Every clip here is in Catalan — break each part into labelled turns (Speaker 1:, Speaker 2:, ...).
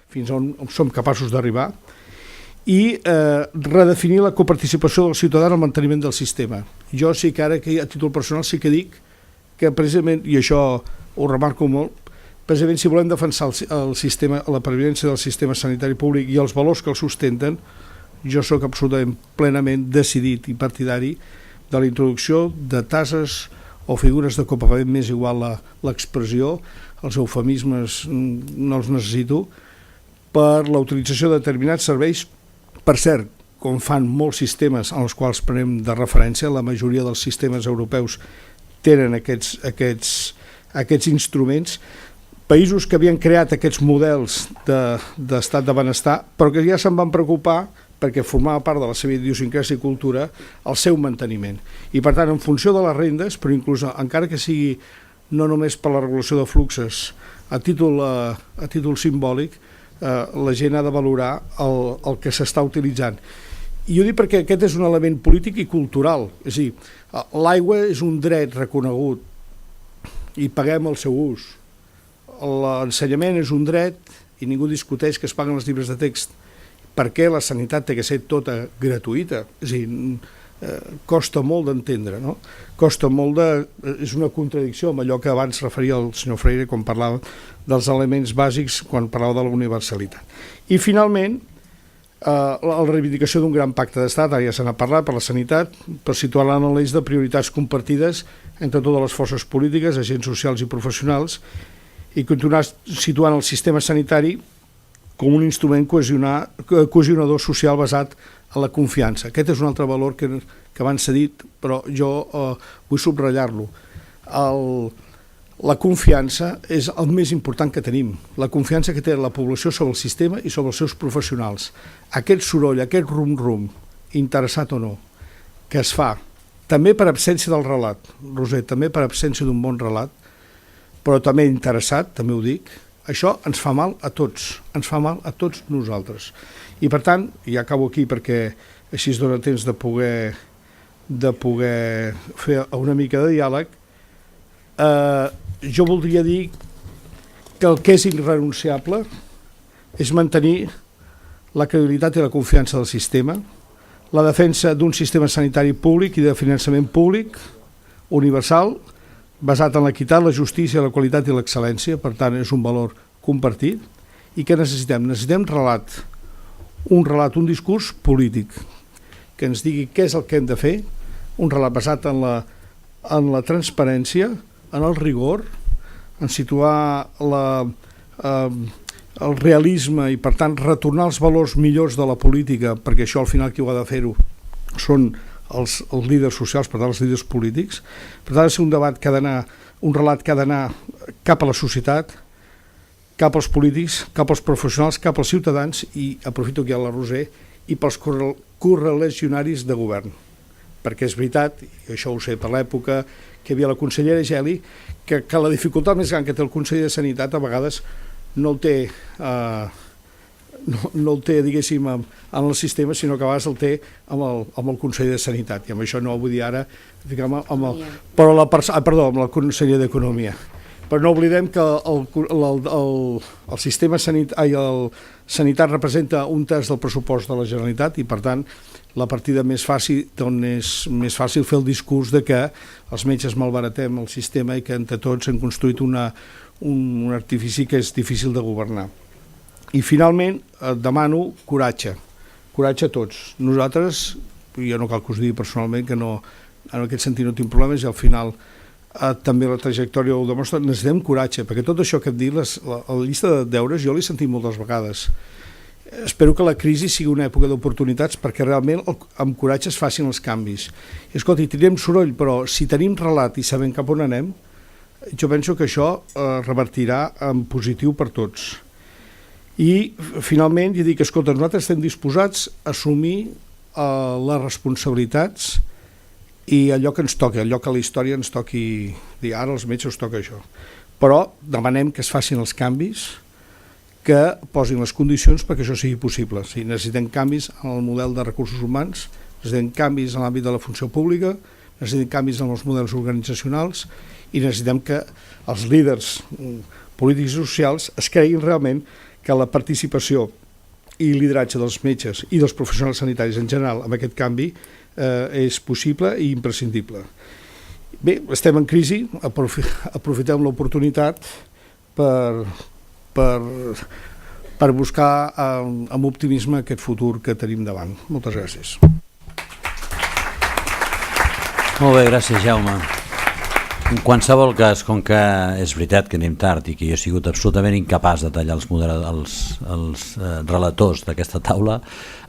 Speaker 1: fins on som capaços d'arribar, i redefinir la coparticipació del ciutadà en el manteniment del sistema. Jo sí que ara, a títol personal, sí que dic que precisament, i això ho remarco molt, precisament si volem defensar el sistema, la pervivència del sistema sanitari públic i els valors que el sustenten, jo sóc absolutament plenament decidit i partidari de la introducció de tases o figures de copagament, més igual l'expressió, els eufemismes no els necessito, per la utilització de determinats serveis. Per cert, com fan molts sistemes en els quals prenem de referència, la majoria dels sistemes europeus tenen aquests instruments, països que havien creat aquests models d'estat de benestar, però que ja se'n van preocupar perquè formava part de la seva idiosincràsia i cultura el seu manteniment. I per tant, en funció de les rendes, però inclús encara que sigui no només per la regulació de fluxes, a títol simbòlic, la gent ha de valorar el que s'està utilitzant. I ho dic perquè aquest és un element polític i cultural, és a dir, l'aigua és un dret reconegut i paguem el seu ús. L'ensenyament és un dret i ningú discuteix que es paguen els llibres de text. Per què la sanitat té que ser tota gratuïta? És a dir, costa molt d'entendre, no? És una contradicció amb allò que abans referia el senyor Freire quan parlava dels elements bàsics, quan parlava de la universalitat. I finalment, la reivindicació d'un gran pacte d'estat, ara ja se n'ha parlat, per la sanitat, per situar-la en l'eix de prioritats compartides entre totes les forces polítiques, agents socials i professionals, i continuar situant el sistema sanitari com un instrument cohesionador social basat en la confiança. Aquest és un altre valor que abans s'ha dit, però jo vull subratllar-lo. La confiança és el més important que tenim, la confiança que té la població sobre el sistema i sobre els seus professionals. Aquest soroll, aquest rum-rum, interessat o no, que es fa, també per absència del relat, Roser, també per absència d'un bon relat, però també interessat, també ho dic, això ens fa mal a tots, ens fa mal a tots nosaltres. I per tant, i acabo aquí perquè així es dona temps de poder fer una mica de diàleg, jo voldria dir que el que és irrenunciable és mantenir la credibilitat i la confiança del sistema, la defensa d'un sistema sanitari públic i de finançament públic, universal, basat en l'equitat, la justícia, la qualitat i l'excel·lència, per tant és un valor compartit. I què necessitem? Necessitem un discurs polític que ens digui què és el que hem de fer, un relat basat en la transparència, en el rigor, en situar el realisme i per tant retornar els valors millors de la política, perquè això al final qui ho ha de fer-ho són els líders socials, per tant els líders polítics. Per tant ha de ser un debat que ha d'anar, un relat que ha d'anar cap a la societat, cap als polítics, cap als professionals, cap als ciutadans i, aprofito que hi ha la Roser, i pels correligionaris de govern. Perquè és veritat, i això ho sé per l'època que hi havia la consellera Geli, que la dificultat més gran que té el conseller de Sanitat a vegades no el té, diguéssim, en el sistema, sinó que a vegades el té amb el conseller de Sanitat, i amb això no ho vull dir ara, amb el conseller d'Economia. Però no oblidem que el sistema sanitat representa un terç del pressupost de la Generalitat i, per tant, la partida més fàcil, on és més fàcil fer el discurs de que els metges malbaratem el sistema i que entre tots hem construït un artifici que és difícil de governar. I finalment demano coratge a tots. Nosaltres, jo no cal que us digui personalment que no, en aquest sentit no tinc problemes, i al final també la trajectòria ho demostra, necessitem coratge, perquè tot això que hem dit, la llista de deures, jo l'he sentit moltes vegades. Espero que la crisi sigui una època d'oportunitats perquè realment amb coratge es facin els canvis. I escolta, tindrem soroll, però si tenim relat i sabem cap on anem, jo penso que això revertirà en positiu per tots. I finalment, jo dic, escolta, nosaltres estem disposats a assumir les responsabilitats i allò que ens toca, allò que a la història ens toqui dir, ara als metges us toca això. Però demanem que es facin els canvis, que posin les condicions perquè això sigui possible. Si necessitem canvis en el model de recursos humans, necessitem canvis en l'àmbit de la funció pública, necessitem canvis en els models organitzacionals i necessitem que els líders polítics i socials es creguin realment que la participació i lideratge dels metges i dels professionals sanitaris en general amb aquest canvi és possible i imprescindible. Bé, estem en crisi, aprofitem l'oportunitat per buscar amb optimisme aquest futur que tenim davant. Moltes gràcies.
Speaker 2: Molt bé, gràcies, Jaume. En qualsevol cas, com que és veritat que anem tard i que jo he sigut absolutament incapaç de tallar els relators d'aquesta taula,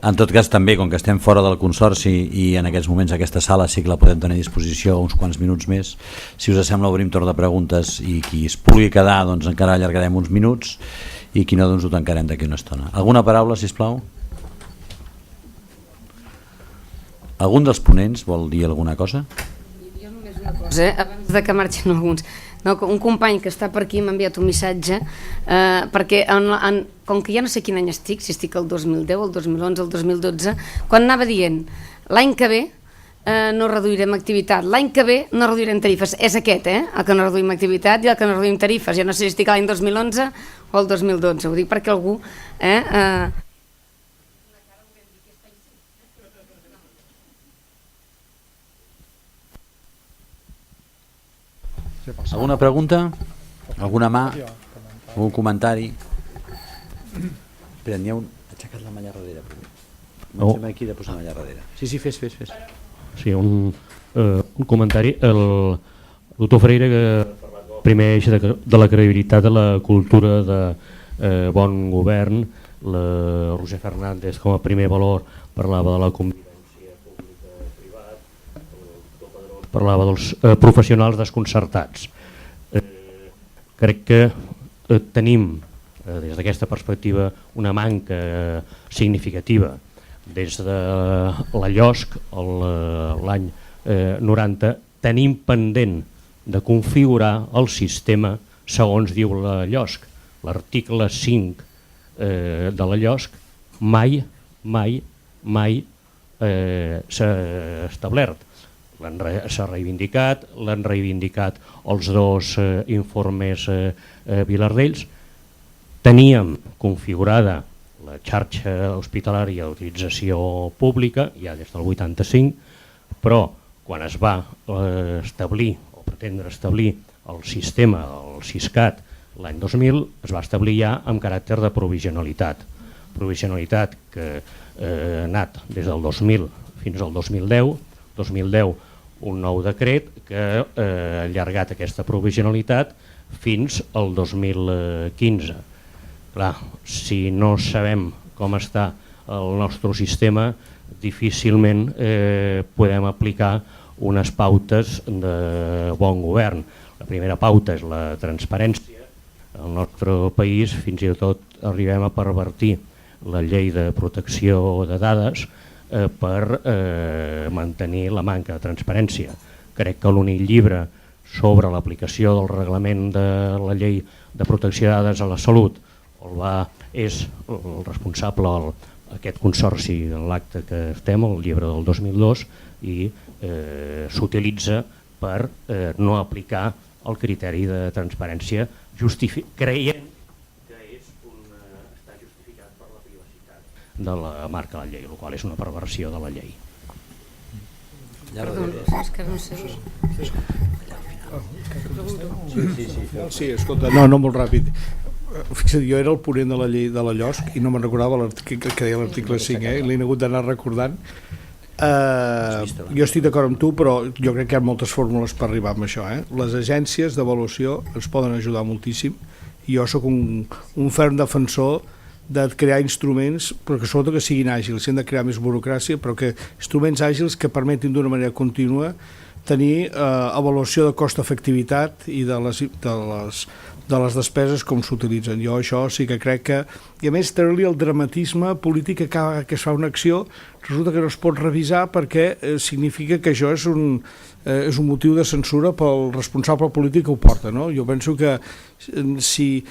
Speaker 2: en tot cas també, com que estem fora del Consorci i en aquests moments aquesta sala sí que la podem tenir a disposició uns quants minuts més, si us sembla obrim torn de preguntes i qui es pugui quedar doncs encara allargarem uns minuts i qui no doncs ho tancarem d'aquí una estona. Alguna paraula, sisplau? Algun dels ponents vol dir alguna cosa?
Speaker 3: Una cosa, abans de que marxin alguns, un company que està per aquí m'ha enviat un missatge perquè com que ja no sé quin any estic, si estic el 2010, el 2011, el 2012, quan anava dient l'any que ve no reduirem activitat, l'any que ve no reduirem tarifes, és aquest, el que no reduïm activitat i el que no reduïm tarifes, ja no sé si estic l'any 2011 o el 2012, ho dic perquè algú
Speaker 2: Alguna pregunta? Alguna mà? Algun comentari? Espera, n'hi ha un... Aixeca't la malla darrere. Comencem aquí de posar la malla darrere. Sí, fes.
Speaker 4: Sí, un comentari. El doctor Freire, que primer eix de la credibilitat de la cultura de bon govern, la Roger Fernández com a primer valor parlava de la convivència parlava dels professionals desconcertats. Crec que tenim des d'aquesta perspectiva una manca significativa. Des de la LLOSC l'any 90 tenim pendent de configurar el sistema segons diu la LLOSC. L'article 5 de la LLOSC mai s'ha establert. S'ha reivindicat, l'han reivindicat els dos informes Vilardells. Teníem configurada la xarxa hospitalària d'utilització pública ja des del 85, però quan es va establir o pretendre establir el sistema, el SISCAT, l'any 2000, es va establir ja amb caràcter de provisionalitat. Provisionalitat que ha anat des del 2000 fins al 2010, un nou decret que ha allargat aquesta provisionalitat fins al 2015. Clar, si no sabem com està el nostre sistema, difícilment podem aplicar unes pautes de bon govern. La primera pauta és la transparència. Al nostre país fins i tot arribem a pervertir la llei de protecció de dades per mantenir la manca de transparència. Crec que l'únic llibre sobre l'aplicació del reglament de la llei de protecció de dades a la salut és el responsable aquest consorci en l'acte que estem, el llibre del 2002, i s'utilitza per no aplicar el criteri de transparència creient de la marca de la llei, el qual és una perversió de la llei.
Speaker 3: Perdó, és que no sé.
Speaker 1: Sí, escolta, no, molt ràpid. Fixa't, jo era el ponent de la llei de la LLOSC i no me'n recordava que deia l'article 5, l'he hagut d'anar recordant. Jo estic d'acord amb tu, però jo crec que hi ha moltes fórmules per arribar amb això. Les agències d'avaluació ens poden ajudar moltíssim i jo sóc un ferm defensor de crear instruments, però que sobretot que siguin àgils, hem de crear més burocràcia, però que instruments àgils que permetin d'una manera contínua tenir avaluació de cost-efectivitat i de les despeses com s'utilitzen. Jo això sí que crec que, i a més treure-li el dramatisme polític que es fa una acció, resulta que no es pot revisar perquè significa que això és un motiu de censura pel responsable polític que ho porta, no? Jo penso que si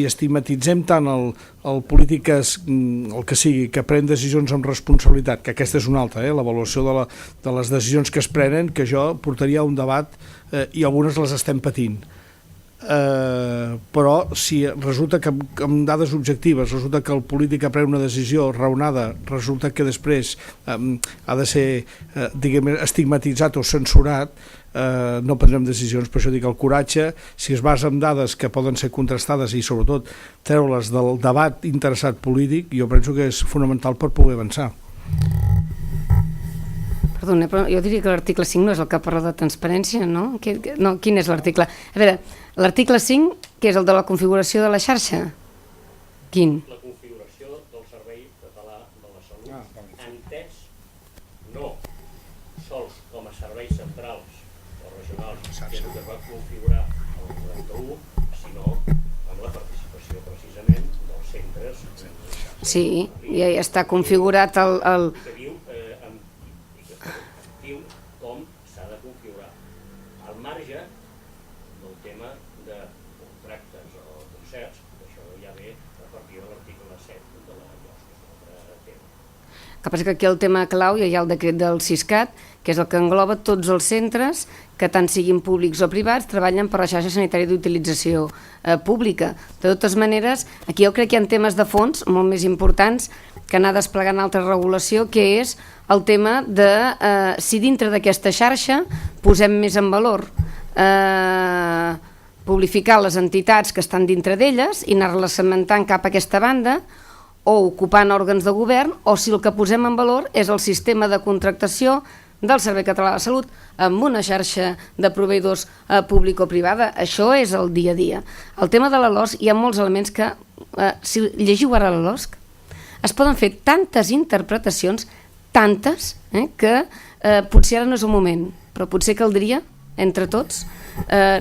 Speaker 1: estigmatitzem tant el polític el que sigui, que pren decisions amb responsabilitat, que aquesta és una altra, l'avaluació de les decisions que es prenen, que jo portaria a un debat i algunes les estem patint. però si resulta que amb dades objectives resulta que el polític ha pres una decisió raonada, resulta que després ha de ser estigmatitzat o censurat, no prendrem decisions. Per això dic, el coratge, si es basa en dades que poden ser contrastades i sobretot treure-les del debat interessat polític, jo penso que és fonamental per poder avançar.
Speaker 3: Perdona, però jo diria que l'article 5 no és el que parla de transparència, no? No, quin és l'article? A veure, l'article 5, que és el de la configuració de la xarxa? Quin?
Speaker 4: La configuració del Servei Català de la Salut, entès no sols com a serveis centrals o regionals, que és el que es va configurar el 91, sinó amb la participació precisament dels centres.
Speaker 3: Sí, ja està configurat el...
Speaker 4: com s'ha de configurar al marge del tema de contractes o concerts, això ja ve a partir de l'article 7 de la LOS, que és un altre tema.
Speaker 3: El que passa que aquí el tema clau ja hi ha el decret del Siscat, que és el que engloba tots els centres que tant siguin públics o privats treballen per la xarxa sanitària d'utilització pública. De totes maneres, aquí jo crec que hi ha temes de fons molt més importants que anar desplegant altra regulació, que és el tema de si dintre d'aquesta xarxa posem més en valor publificar les entitats que estan dintre d'elles i anar-les segmentant cap a aquesta banda, o ocupant òrgans de govern, o si el que posem en valor és el sistema de contractació del Servei Català de la Salut amb una xarxa de proveïdors público-privada. Això és el dia a dia. El tema de la LOSC, hi ha molts elements que, si llegiu ara la LOSC, es poden fer tantes interpretacions, tantes, que potser ara no és el moment, però potser caldria, entre tots,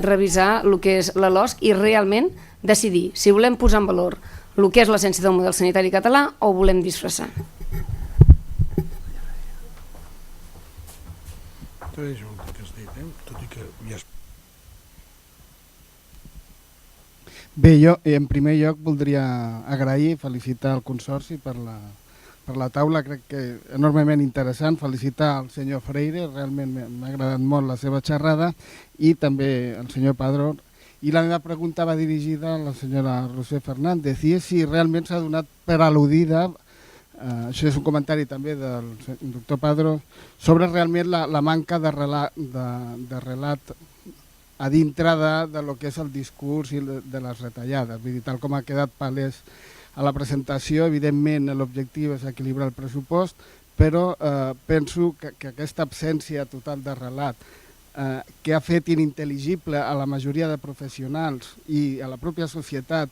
Speaker 3: revisar el que és la LOSC i realment decidir si volem posar en valor el que és l'essència del model sanitari català o volem disfressar.
Speaker 5: Bé, jo en primer lloc voldria agrair i felicitar el Consorci per la taula, crec que enormement interessant, felicitar el senyor Freire, realment m'ha agradat molt la seva xerrada, i també el senyor Padró. I la meva pregunta va dirigida a la senyora Roser Fernández, i és si realment s'ha donat per al·ludida, això és un comentari també del doctor Padró, sobre realment la manca de relat a dintre de lo que és el discurs i de les retallades. Vull dir, tal com ha quedat palès a la presentació, evidentment l'objectiu és equilibrar el pressupost, però penso que aquesta absència total de relat que ha fet inintel·ligible a la majoria de professionals i a la pròpia societat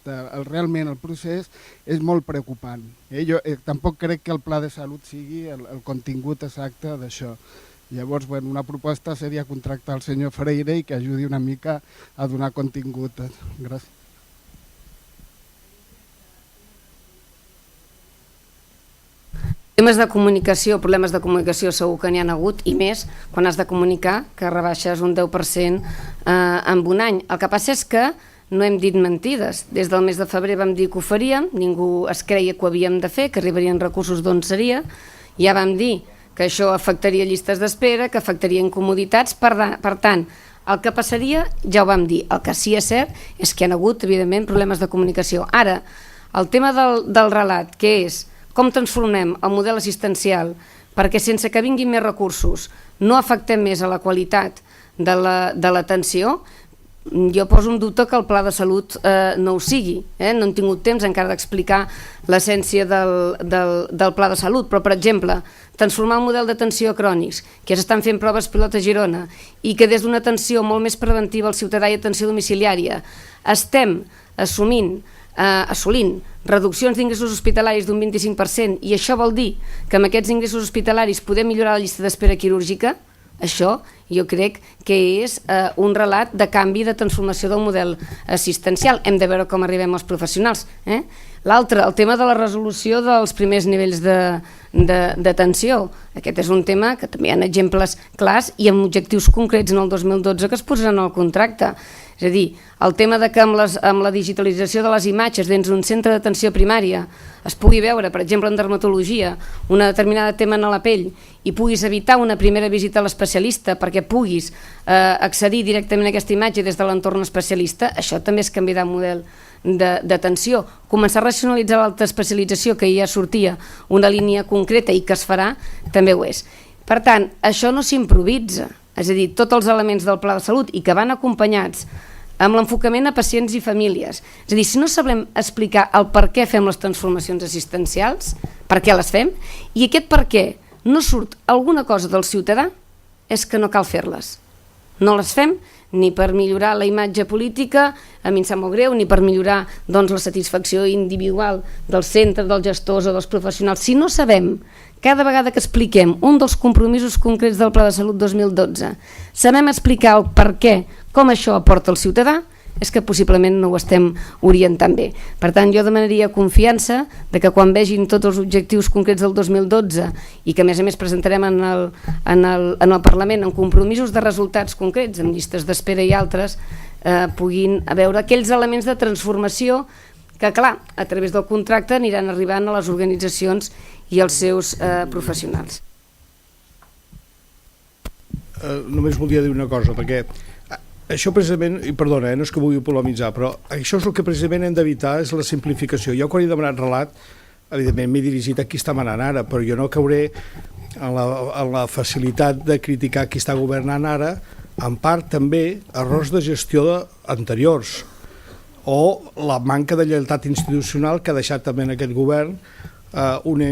Speaker 5: realment el procés és molt preocupant. Jo tampoc crec que el pla de salut sigui el contingut exacte d'això. Llavors, una proposta seria contractar el senyor Freire i que ajudi una mica a donar contingut. Gràcies.
Speaker 3: Temes de comunicació, problemes de comunicació segur que n'hi ha hagut, i més quan has de comunicar que rebaixes un 10% en un any. El que passa és que no hem dit mentides. Des del mes de febrer vam dir que ho faríem, ningú es creia que ho havíem de fer, que arribarien recursos d'on seria, ja vam dir que això afectaria llistes d'espera, que afectaria incomoditats, per tant, el que passaria ja ho vam dir. El que sí és cert és que hi ha hagut, evidentment, problemes de comunicació. Ara, el tema del relat, que és com transformem el model assistencial perquè sense que vinguin més recursos no afectem més a la qualitat de l'atenció, jo poso en dubte que el pla de salut no ho sigui. No hem tingut temps encara d'explicar l'essència del pla de salut, però, per exemple, transformar el model d'atenció a crònics, que s'estan fent proves pilot a Girona, i que des d'una atenció molt més preventiva al ciutadà i atenció domiciliària estem assolint reduccions d'ingressos hospitalaris d'un 25%, i això vol dir que amb aquests ingressos hospitalaris podem millorar la llista d'espera quirúrgica, això jo crec que és un relat de canvi, de transformació del model assistencial. Hem de veure com arribem als professionals. L'altre, el tema de la resolució dels primers nivells d'atenció. Aquest és un tema que també hi ha exemples clars i amb objectius concrets en el 2012 que es posaran al contracte. És a dir, el tema de que amb la digitalització de les imatges dins un centre d'atenció primària es pugui veure, per exemple, en dermatologia, una determinada tema en la pell i puguis evitar una primera visita a l'especialista perquè puguis accedir directament a aquesta imatge des de l'entorn especialista, això també és canviar de model d'atenció. Començar a racionalitzar l'alta especialització, que ja sortia una línia concreta i que es farà, també ho és. Per tant, això no s'improvisa, és a dir, tots els elements del pla de salut i que van acompanyats amb l'enfocament a pacients i famílies. És a dir, si no sabem explicar el per què fem les transformacions assistencials, per què les fem, i aquest per què no surt alguna cosa del ciutadà, és que no cal fer-les. No les fem ni per millorar la imatge política, a mi em sap molt greu, ni per millorar doncs, la satisfacció individual dels centres, dels gestors o dels professionals. Si no sabem, cada vegada que expliquem un dels compromisos concrets del Pla de Salut 2012, sabem explicar el per què, com això aporta al ciutadà, és que possiblement no ho estem orientant bé. Per tant, jo demanaria confiança de que quan vegin tots els objectius concrets del 2012 i que a més presentarem en el Parlament en compromisos de resultats concrets, amb llistes d'espera i altres, puguin veure aquells elements de transformació que, clar, a través del contracte aniran arribant a les organitzacions i als seus professionals.
Speaker 1: Només volia dir una cosa, perquè això precisament, i perdona, no és que vulgui polemitzar, però això és el que precisament hem d'evitar, és la simplificació. Jo quan he demanat relat, evidentment m'he dirigit a qui està manant ara, però jo no cauré en la facilitat de criticar qui està governant ara, en part també errors de gestió anteriors, o la manca de lleialtat institucional que ha deixat també en aquest govern una